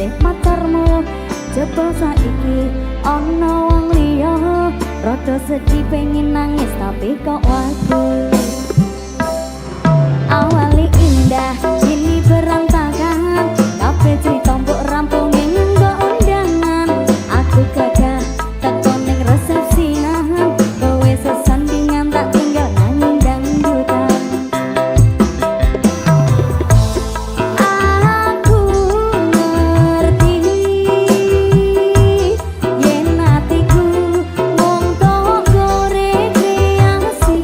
isih pacarmu. Jebul saiki ana wong liya, rada sedih pengen nangis tapi kok waduh. Awali indah kini berantakan, kabeh cerita mbok rampungin nggo undangan. Aku gagah teko ning resepsian, kowe sesandingan tak tinggal nyanyi dangdutan. Aku ngerti yen atiku mung tok goreng kreasi.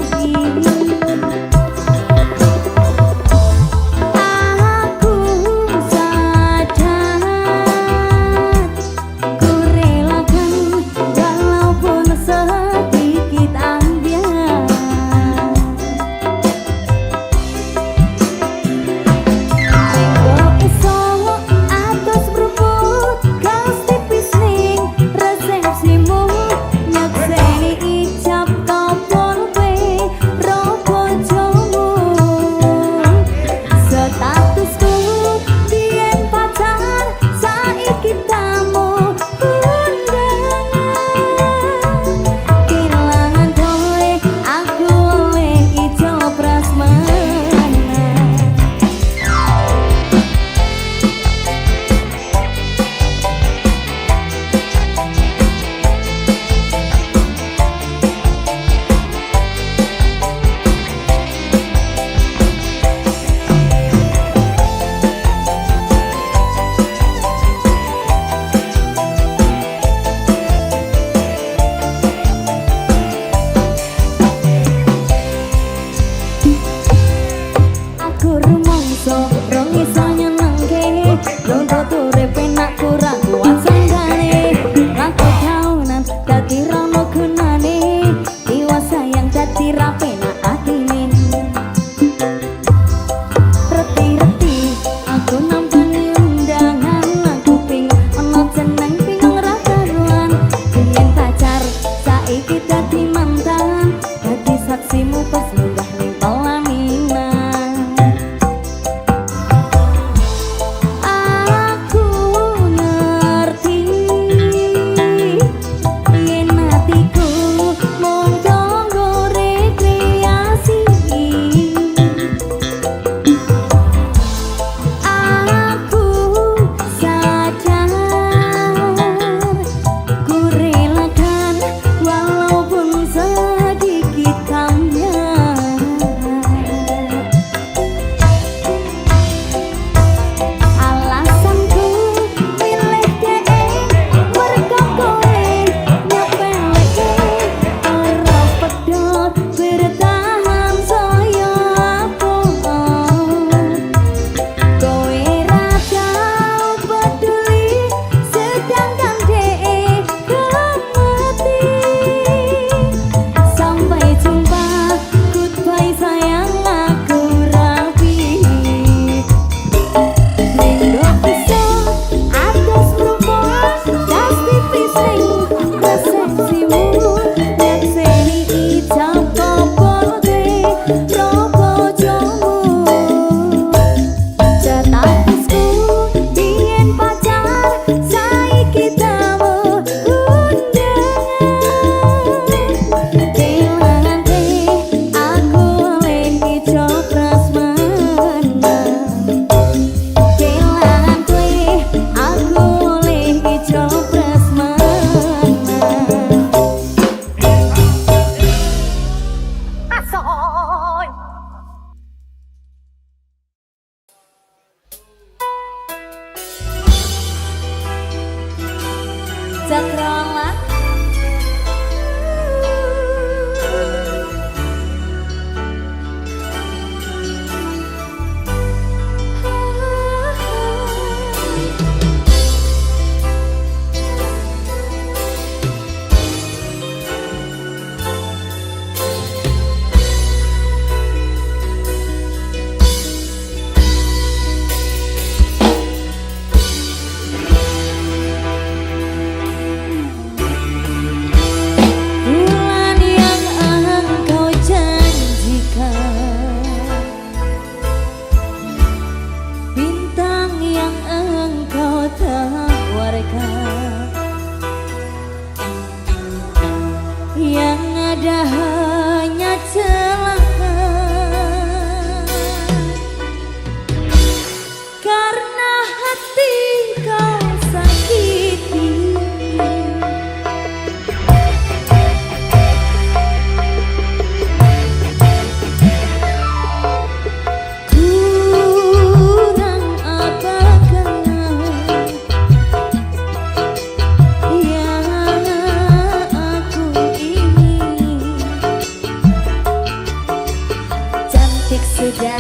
sudah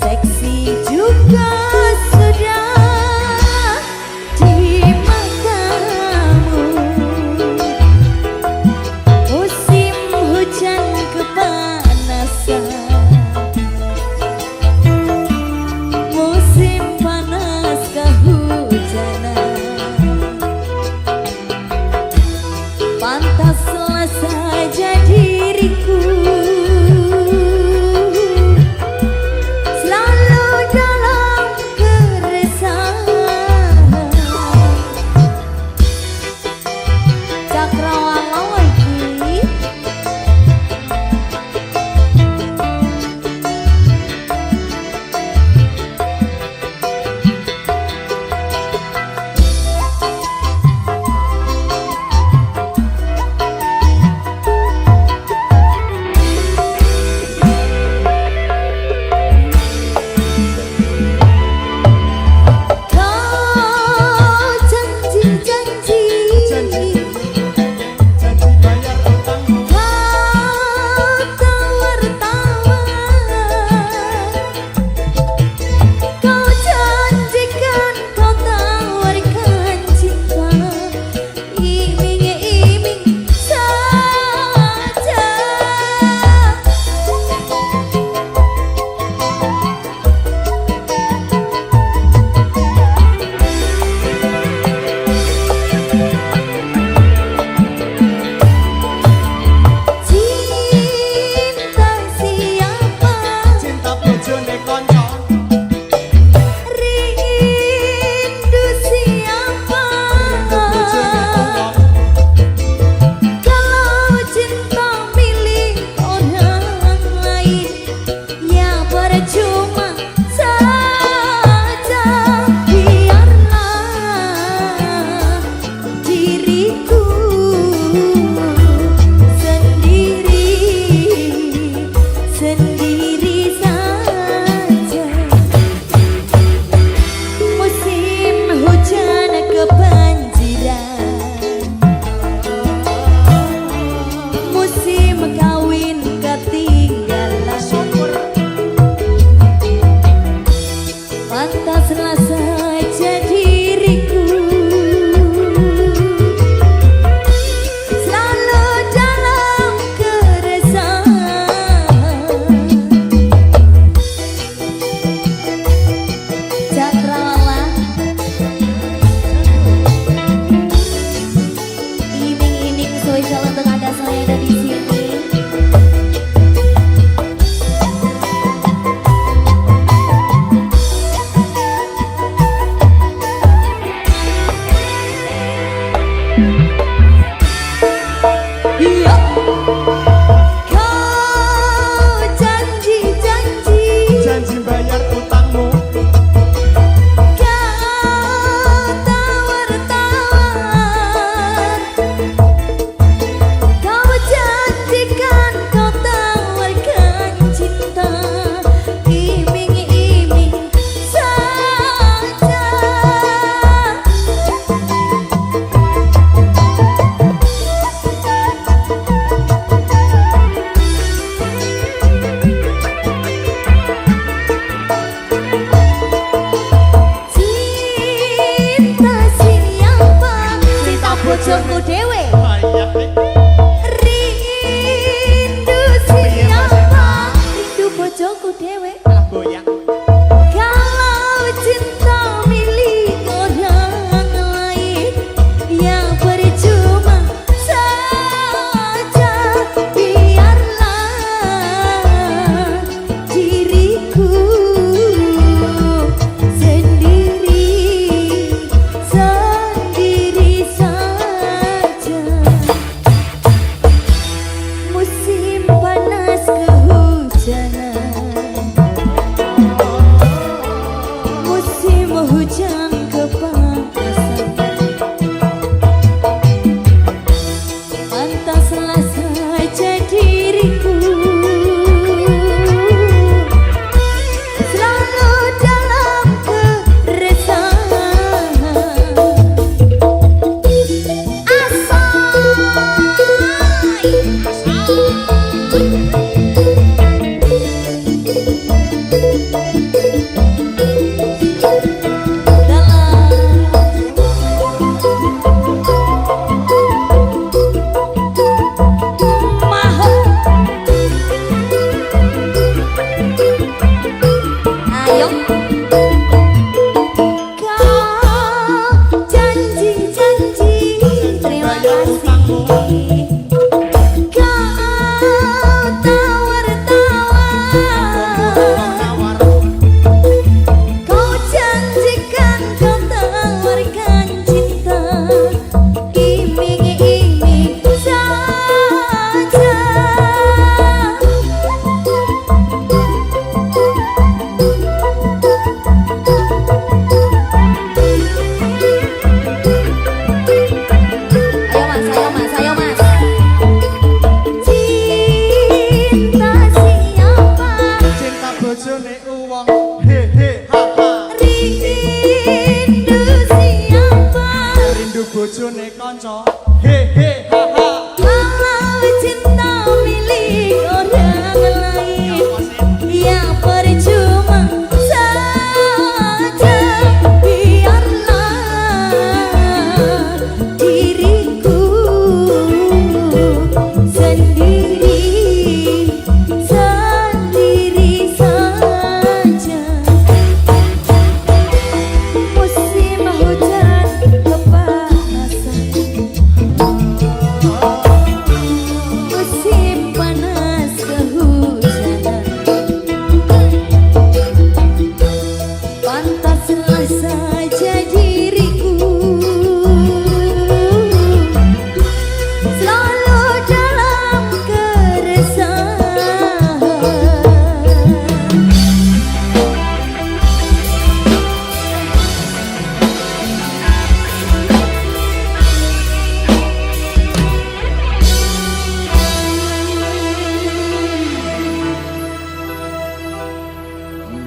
seksi juga sudah di matamu. Musim hujan kepanasan, musim panas kehujanan, pantaslah saja diriku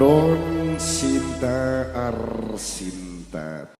Non Sinta Arsinta.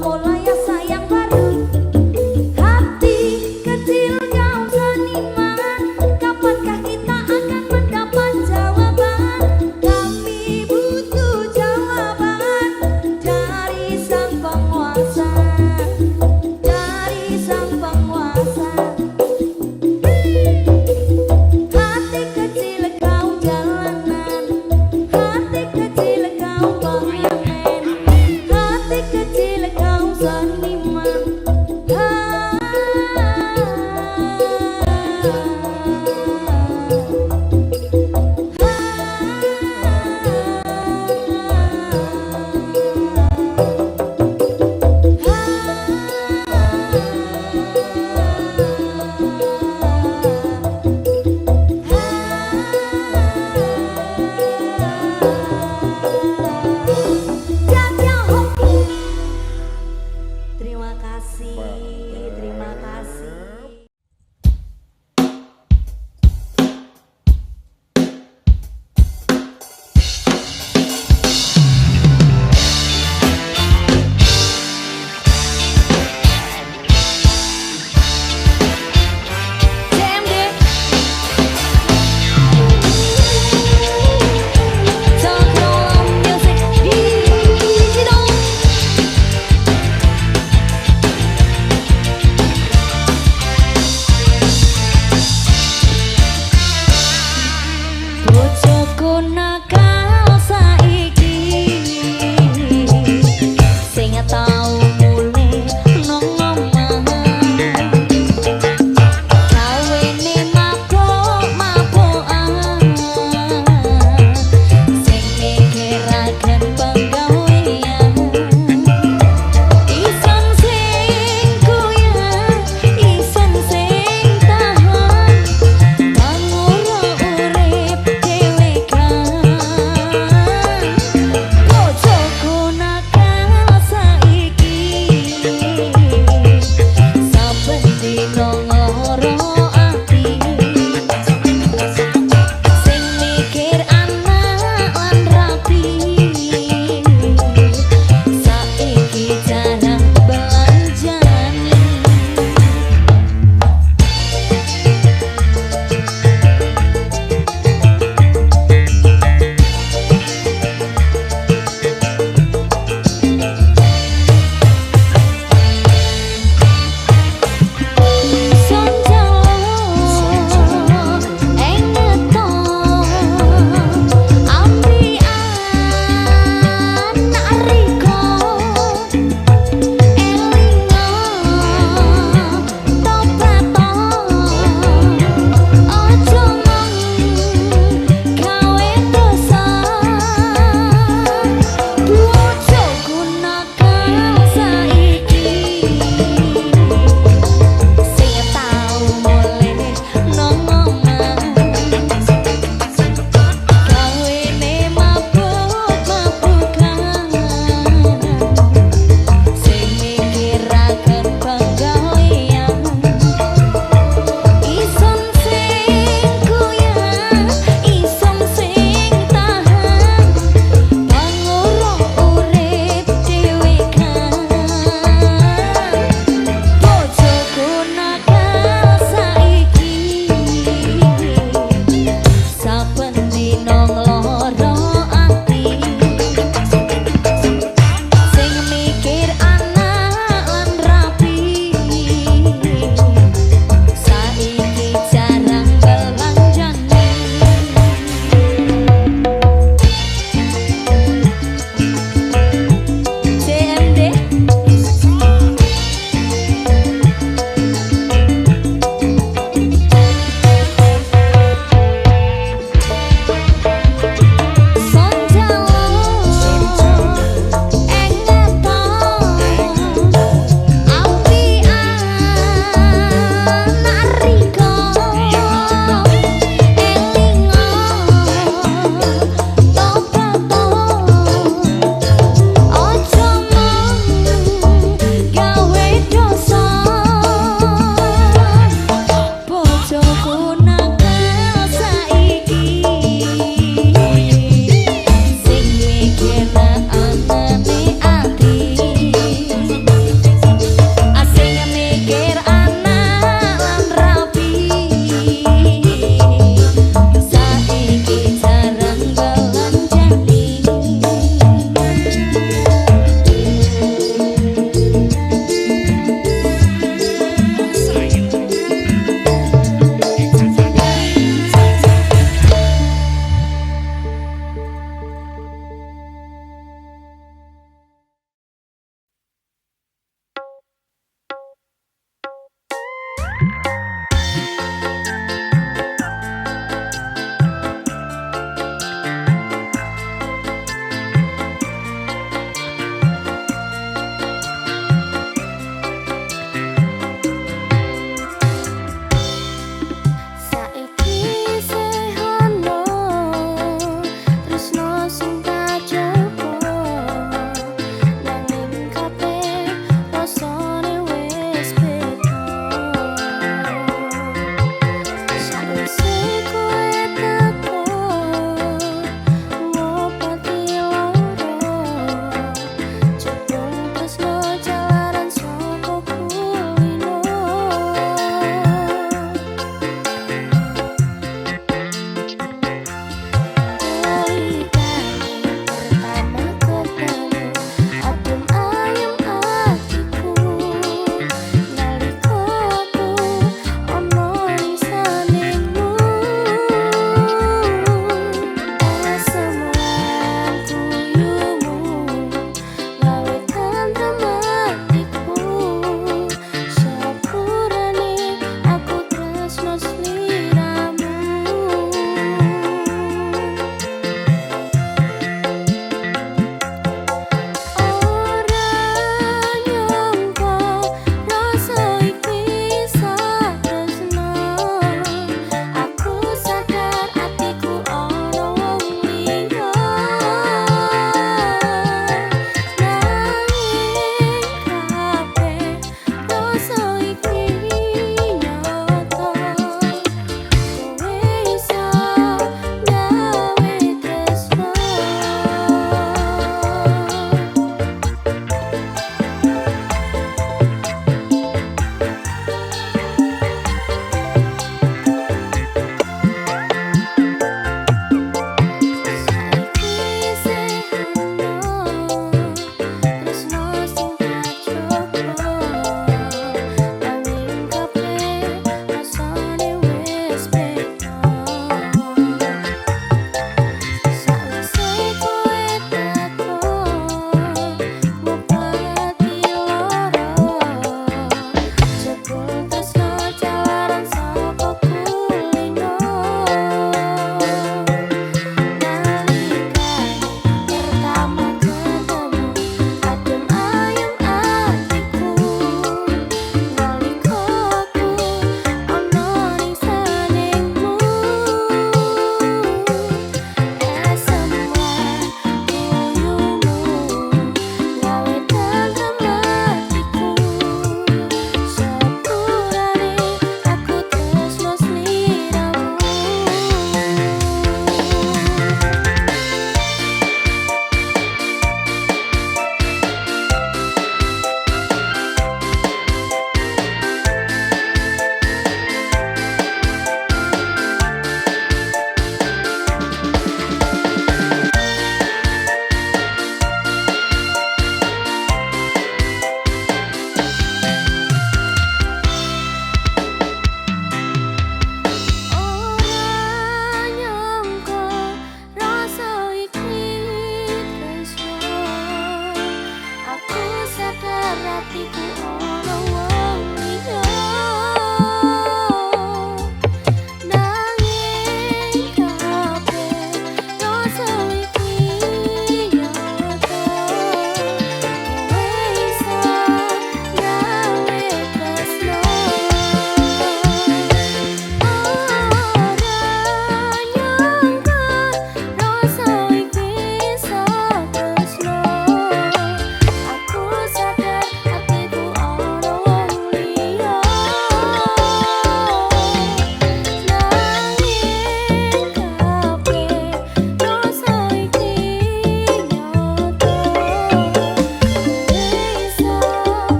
mulai ya sayang baru. Hati kecil kau seniman, kapankah kita akan mendapat jawaban? Kami butuh jawaban dari sang penguasa, dari sang penguasa. Hati kecil kau jalanan, hati kecil kau pengamen, hati kecil kau seniman. Terima kasih, terima kasih. CMD Sokro Music Digital.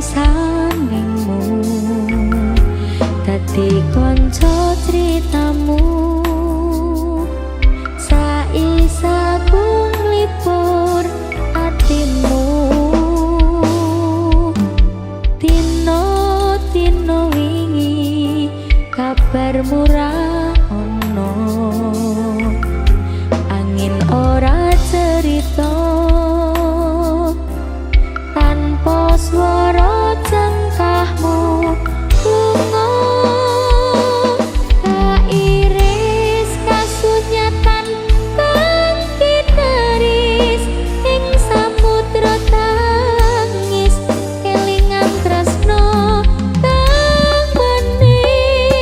sandingmu dadi konco ceritamu saisaku nglipur atimu dino wingi kabarmu ra ono angin ora cerita tanpa swara cengkahmu lunga kairis kasunyatan kang kiteris ing samudra tangis kelingan tresno kang manis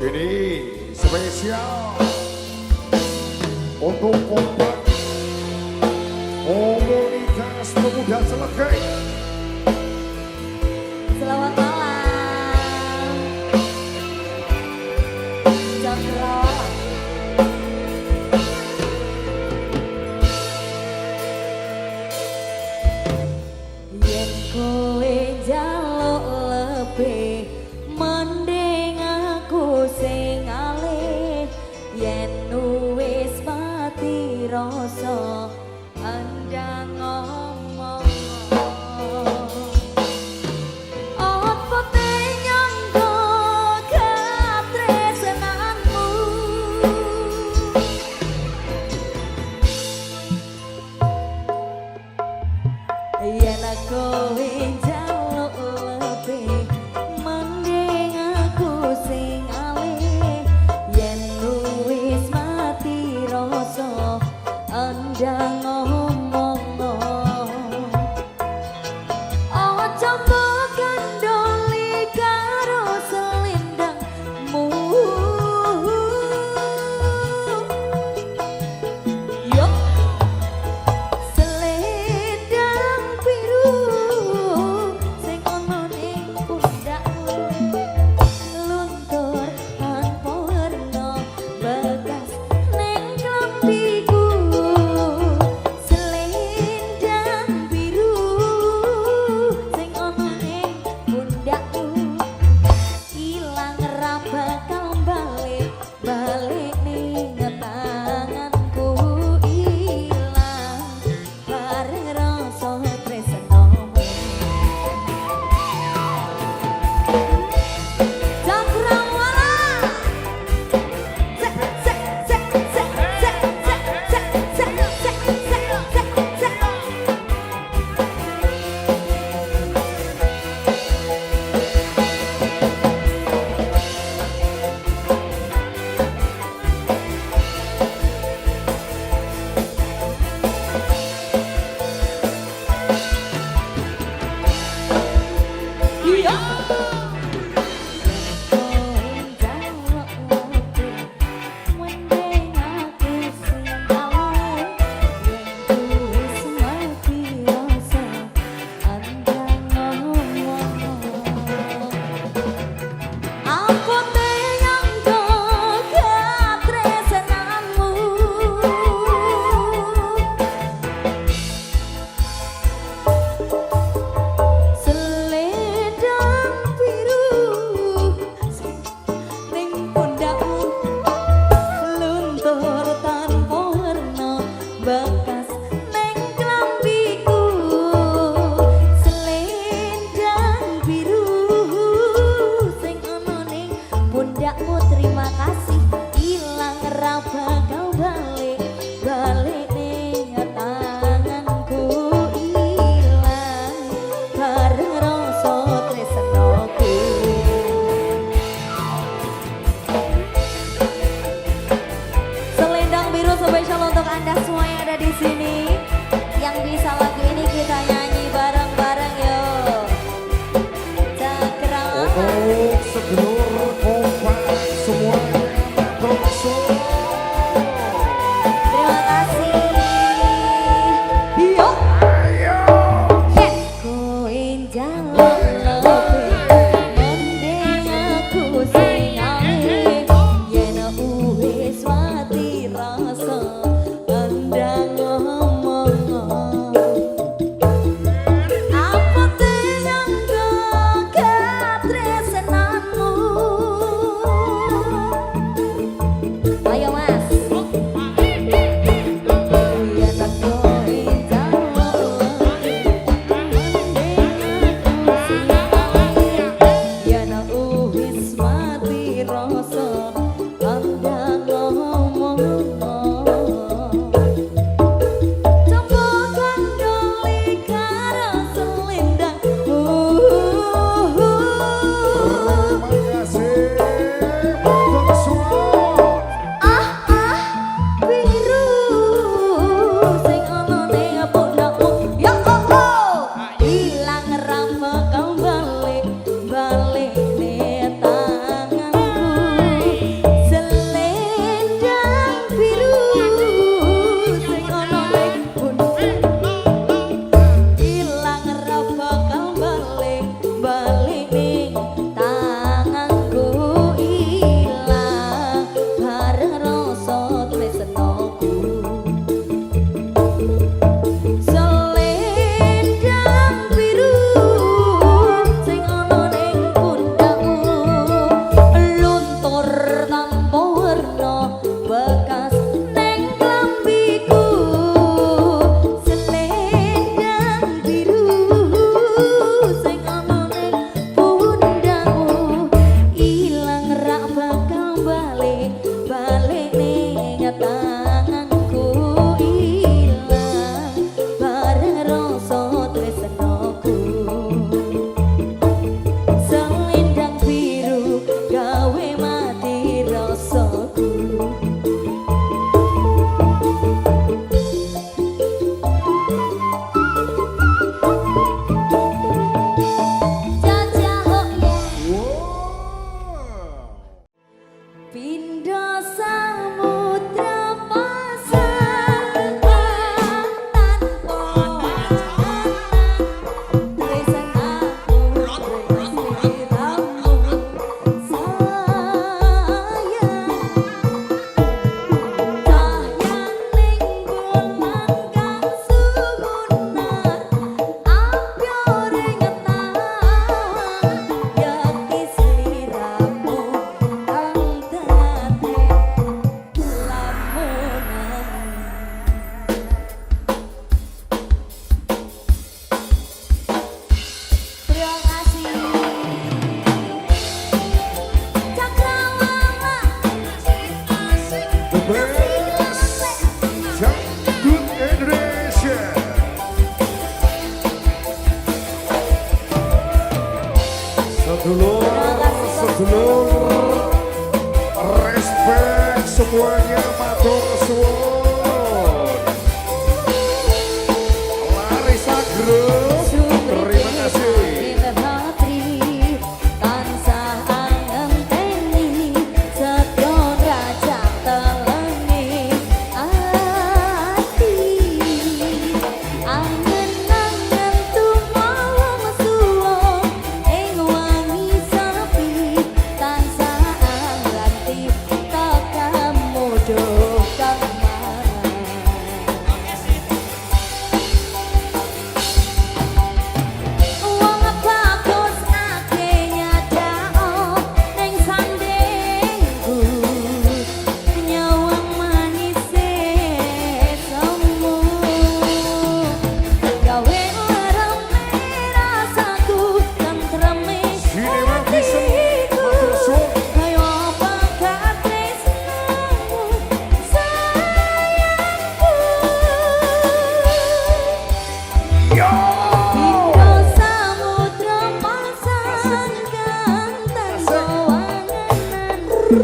Ini spesial untuk kompak komunitas pemuda Selegai. Selamat malam Cokro. Yen kowe njaluk lebih mending aku sing alih. Yen wis mati rasa andang ngomong. Apa te nyangka katresnanmu? Yen kowe njaluk lebih mending aku sing alih. Yen wis mati rasa andang ngomong. Ojo mbok kandhani karo selendangmu. Yo selendang biru sing ana ning pundakmu, luntur tanpa warna bekas ning klambiku. Selendang biru sing ana ning pundakmu, ilang ra bakal balik ning tanganku. Ilang bareng rasa tresnamu. Cakrawala sek sek sek sek sek sek sek sek sek sek sek. Iya. Apa te nyangka katresnanmu? Selendang biru ning pundakmu, luntur tanpa warna bekas ning klambiku. Selendang biru sing ana ning pundakmu, terima kasih. Ilang ra bakal balik ning tanganku. Ilang bareng rasa tresnaku. Selendang biru spesial untuk Anda semua yang ada di sini. Yang bisa lagu ini kita nyanyi bareng-bareng yuk. Cakrawala. Untuk sedulur kompak semuanya termasuk. Terima kasih. Yuk. Ayo. Yen kowe njaluk lebih mending aku sing alih. Yen wis mati rasa andang ngomong. ilang bareng rasa tresnaku. Selendang biru sing ana ning pundakmu luntur tanpa warna bekas ning klambiku. Selendang biru sing ana ning pundakmu ilang rak bakal balik ning tanganku. Ilang bareng rasa tresnaku. Selendang biru gawe mati rasaku. Jajah oh yeah. Pindha samudra pasang tanpa tresnaku sliramu sayang. Cahyaning bulan kang sumunar apyoring tawang yakti sliramu kang dadi lamunan. Terima kasih Cakrawala. The best Dangdut Indonesia. Sedulur, respect semuanya, matur suwun. Larissa Group, terima kasih. Tansah angenteni setyo rajang teleni ati. Angen-angen tumawang suwung ing wangi sepi. Tansah angganti tekamu duh kemaran. Wong bagus ake nyadao ning sandingku. Nyawang manise semu gawe ngreme rasaku tentreme Cinema Vision, hatiku. matur suwun. Kaya bakat tresnamu sayangku. Yo! Pindha samudra pasang ganten kawangenan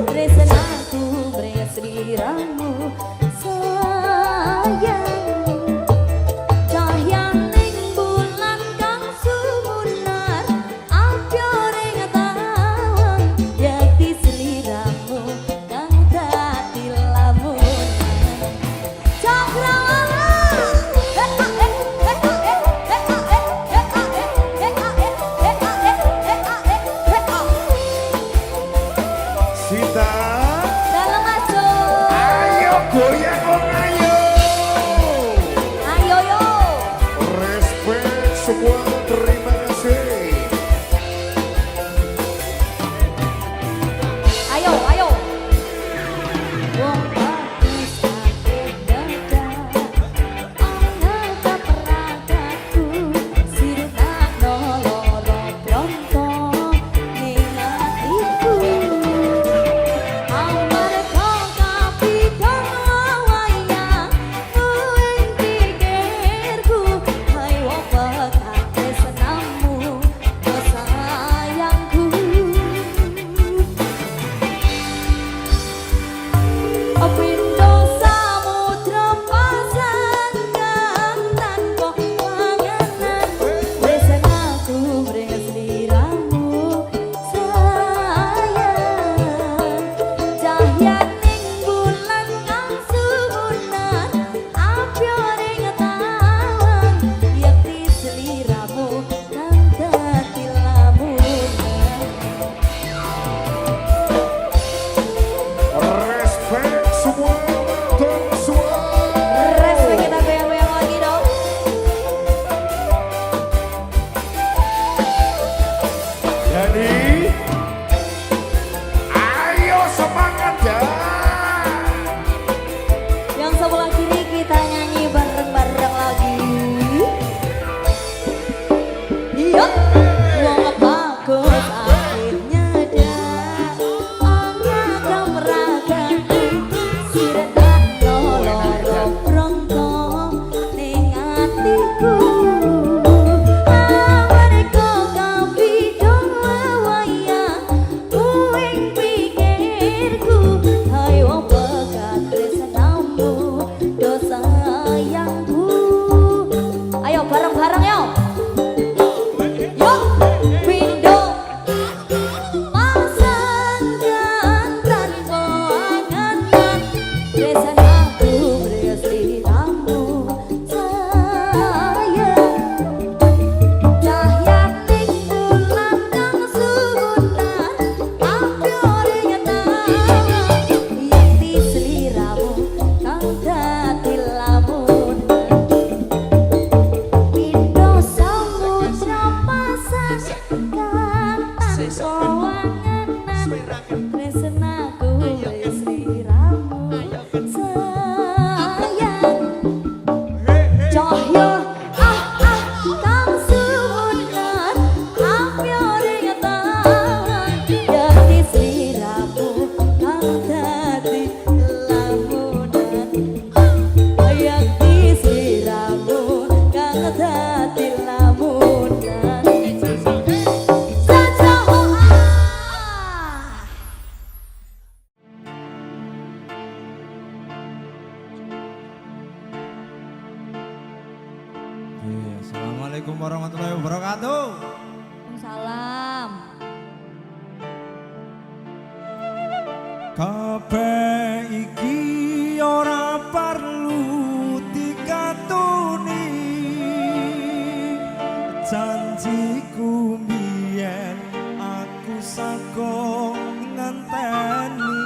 tresnaku mrene sliramu sayang. Cahyaning bulan kang sumunar apyoring tawang yakti sliramu kang dadi lamunan. Cakrawala. Sita, Dalam aja. ayo goyang wong ayo. Ayo yo. Respect semua, terima kasih. Ayo, ayo. Wong bagus ake dadak ana kaperadaku sirnakno loro pronto ning atiku. Amarga kapitawa Hai wong pekat tresnamu do sayangku. Ayo bareng-bareng yo. Yo pindo pasang jantan angan-angan tresnaku besliramu sayang. Cahya ning bulan kang subunan ambyore nyetang yakti seliramu kang dadi lamunan. Pindo samudra pasang gantan kawanganan tresnaku besliramu sayang. Cahya kang subunan ambyore nyetang yakti sliramu kang dadi lamunan. Yakti sliramu kang dadi lamunan. Sajaho Assalamualaikum warahmatullahi wabarakatuh. salam. Kabeh iki ora perlu dikatuni, janjiku biyen aku sago ngenteni.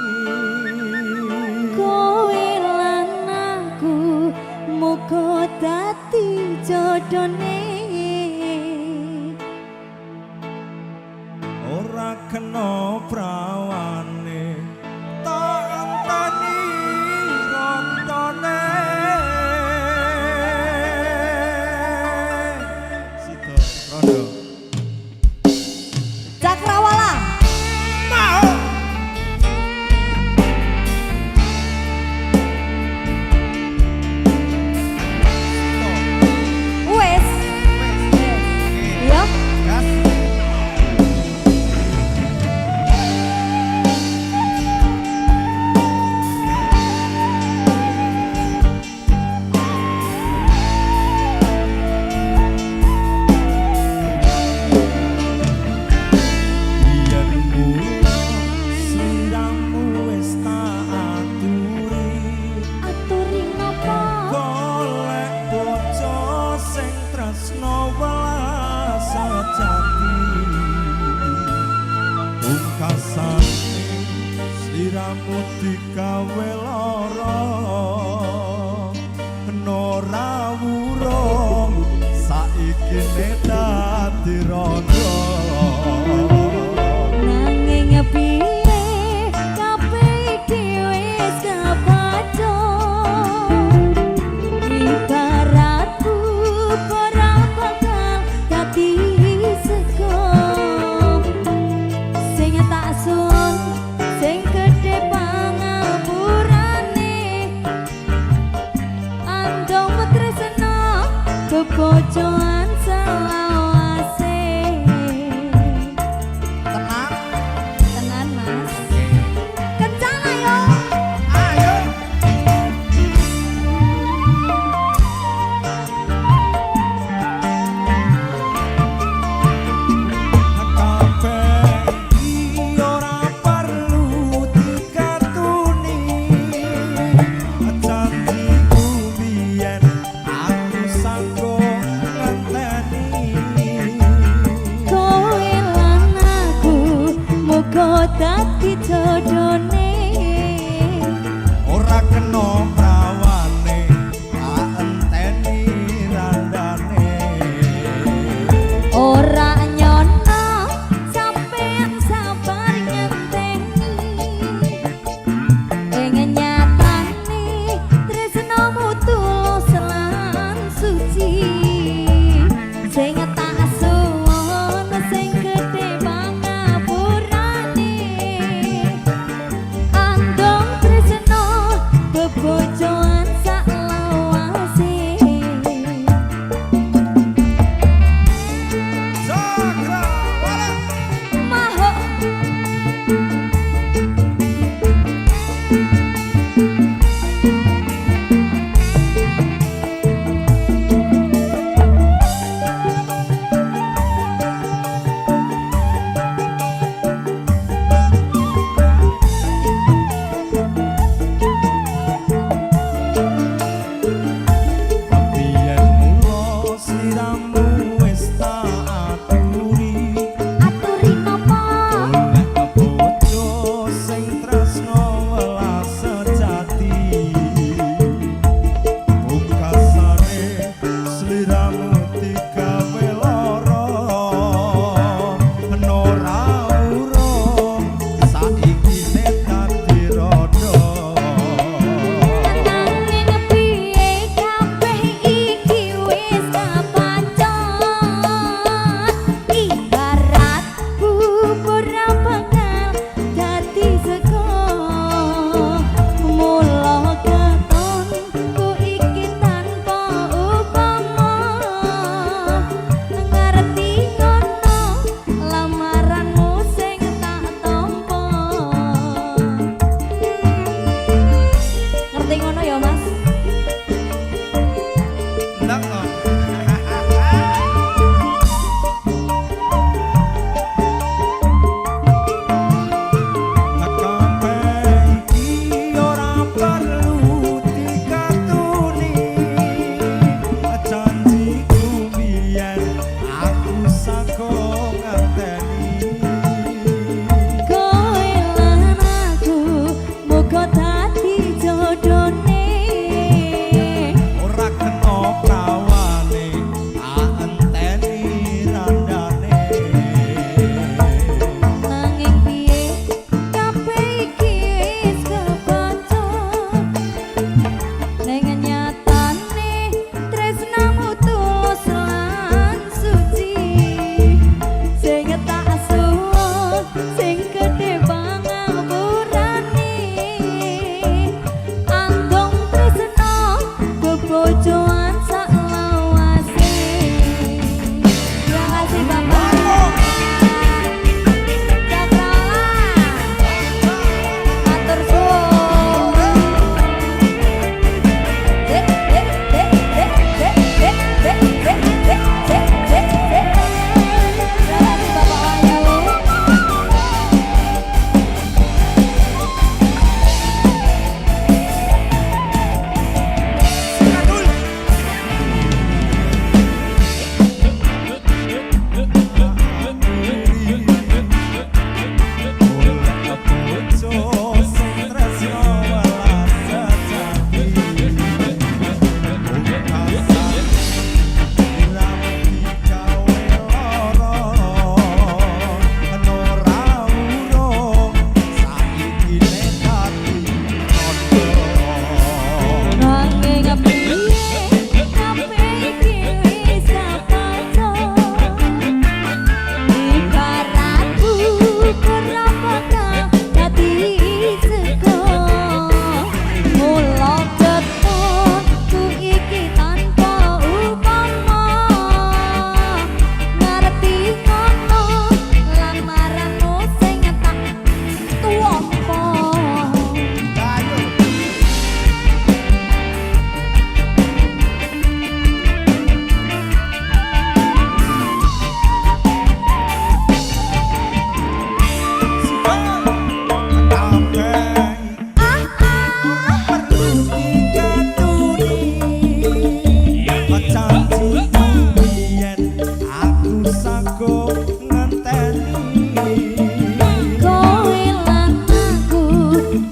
Kowe lan aku muga dadi jodone. Ora kena prawane tak antani rontone. Sido rondo Cakrawala. mau Wes. Ya. gas. Biyen mula sliramu wis tak aturi, Aturi napa? golek bojo sing tresno welas sejati. Pungkasane sliramu digawe lara, nora wurung saiki dadi rondo. Nanging piye kabeh dhewe kebaca. Ibaratku ora bakal dadi sego. Sing tak sun, sing gedhe pangapurane. Andong tresna bebojoan salah.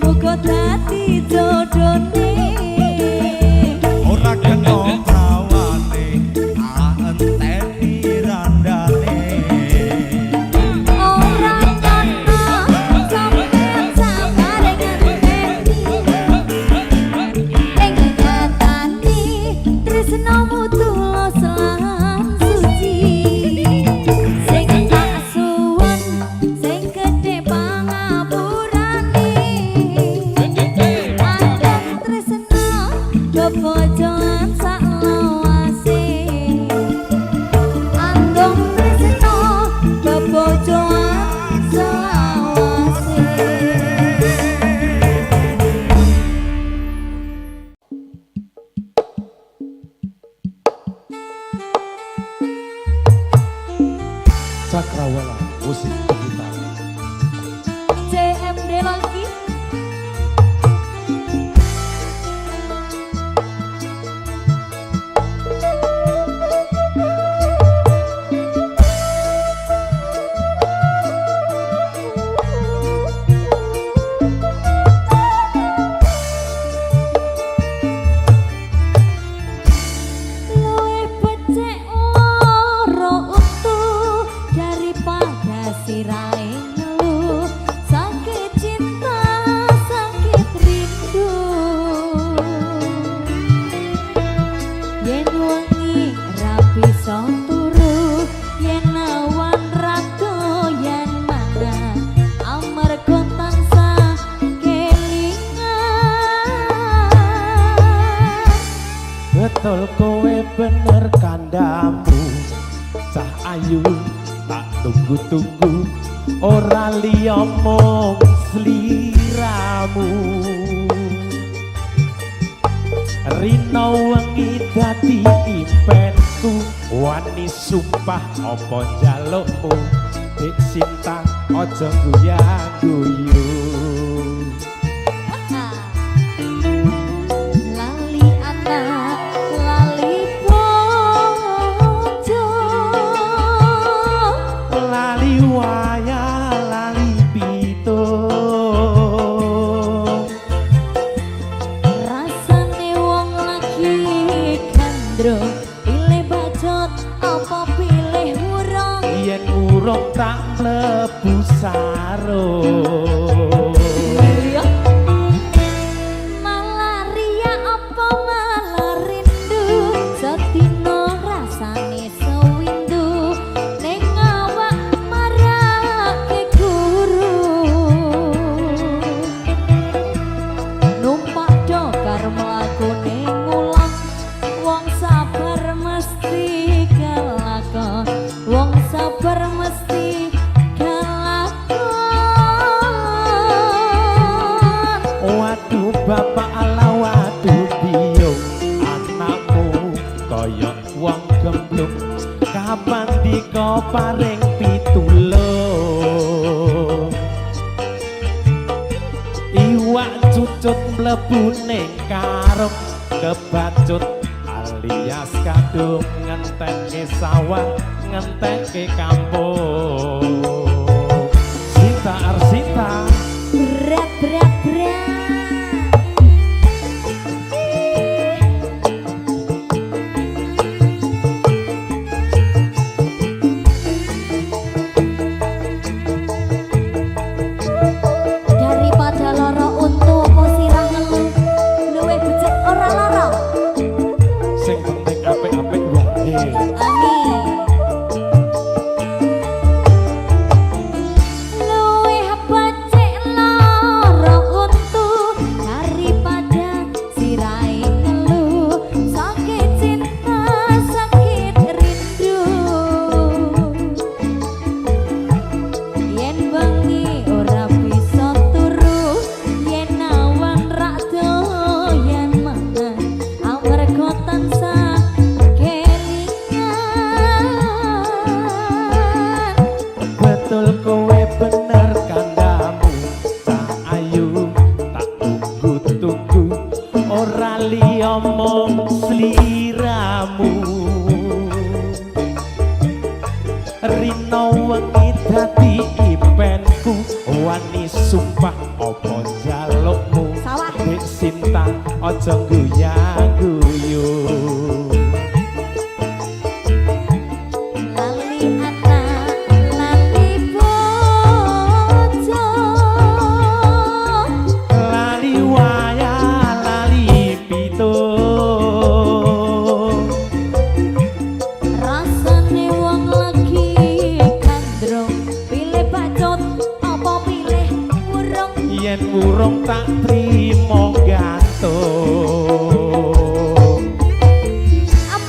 muga dadi jodone. ora kena prawane enteni randane Ora ana sampeyan sabare ngenteni ing katani tresnamu tulus lan suci sing tak suwun sing gedhe pangapurane andhen tresna do bojoan sak lawase andong tresna do bojoan selawase. Cakrawala musik digital. CMD lagi luwih becik loro utuh daripada sirahe ngeluh sakit cinta sakit rindu yen wengi ra bisa turu yen awan ra doyan mangan amarga tansah kelingan. Betul kowe bener kandamu cah ayu tak tunggu-tunggu ora liya mung sliramu rino wengi dadi impenku wani sumpah apa njalukmu dik sinta aja guyu-guyu Lali anak, lali bojo, lali waya lali pitung rasane wong lagi gandrung, pilih bacot apa pilih urung. yen urung tak mlebu sarung Iya. Malah riya apa malah rindu, sedina rasane sewindu, ning awak marake guru. Numpak dokar mlaku ning ulang, wong sabar mesti kelakon, wong sabar mesti kelakon. waduh bapak ala waduh biung anakmu kaya wong gemblung kapan dika paring pitulung iwak cucut mlebu ning karung kebacut alias kadung ngenteke sawah ngenteke kampung Sinta Arsita Berat, berat, berat. Daripada loro untu apa sirah ngeluh, luwih becik ora lara. sing penting apik-apik wae Amin. Luwih becik lara untu daripada sirahe ngeluh sakit cinta sakit rindu. Yen bengi ora bisa turu, yen awan ra doyan mangan, amarga tansah kelingan. betul kowe bener kandamu tak ayu tak tunggu-tunggu ora liya mung sliramu rino wengi dadi impenku wani sumpah apa Sinta aja guyu-guyu. Lali anak lali bojo, Lali waya lali pitu, rasane wong lagi gandrung, pilih bacot apa pilih urung. yen urung tak trimo gantung.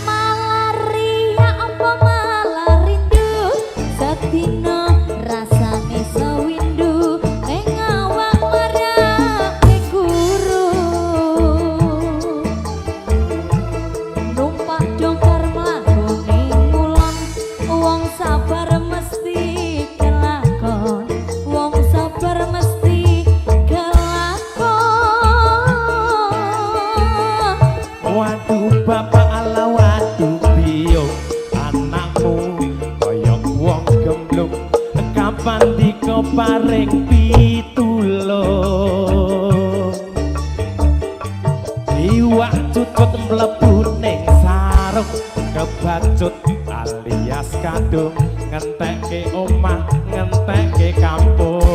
Malaria apa malah rindu, sedina rasane sewindu, ning awak marake guru. Numpak dongkar mlaku ning ngulon, wong sabar mesti kelakon, wong sabar mesti kelakon. Waduh bapak ala waduh biung, anakmu koyok wong gemblung, kapan diko paring pitulung. Iwak cutut mlebu ning sarung, kebacut alias kadung, ngentekke omah ngentekke kampung.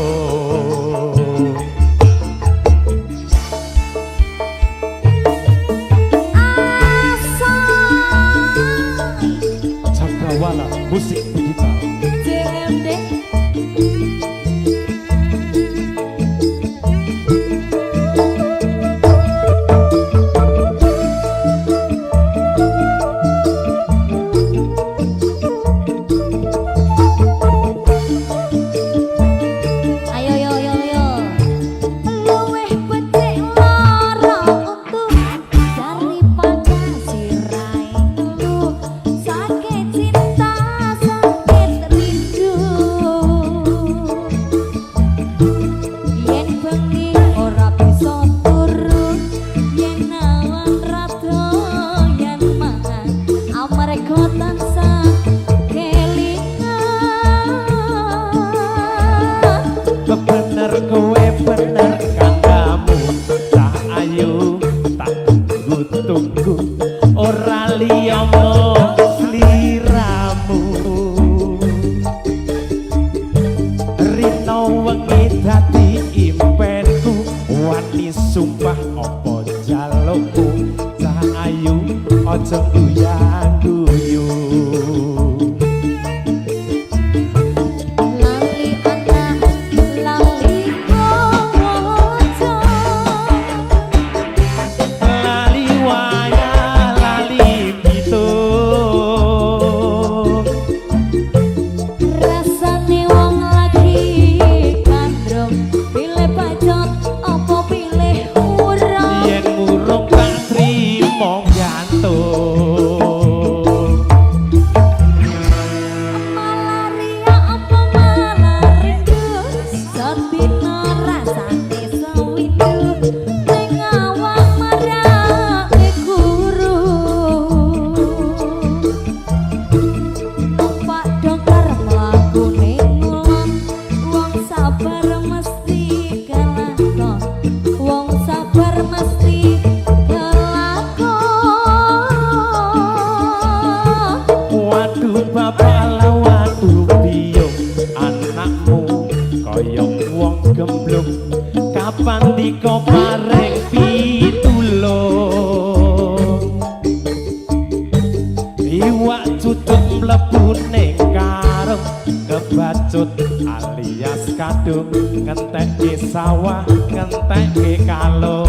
Cakrawala musik digital. JMD ayo yo yo yo, luweh becik lara utuh daripada sirai tuh, sakit cinta sakit rindu. Yen bengi ora bisa turu, yen awan rada yen mangan, amarga tansah Bener kowe bener kandamu, tak ayu tak tunggu-tunggu, ora liya mung sliramu. Rino wengi dadi impenku, wani sumpah apa jalukku, tak ayu aja guyu-guyu. lali anak lali bojo, Lali waya lali pitu, rasane wong lagi gandrung, pilih bacot apa pilih urung. yen urung tak trimo gantung. Malaria apa malah rindu, sedina rasane sewindu, ning awak marake guru. Numpak dongkar mlaku ning ngulon, wong sabar mesti kelakon, wong sabar mesti kelakon. Waduh bapak la waduh biung, anakmu koyok wong gemblung, kapan diko paring pitulung. Iwak cutut mlebu ning karung, kebacut alias kadung, ngentekke sawah ngentekke kalung.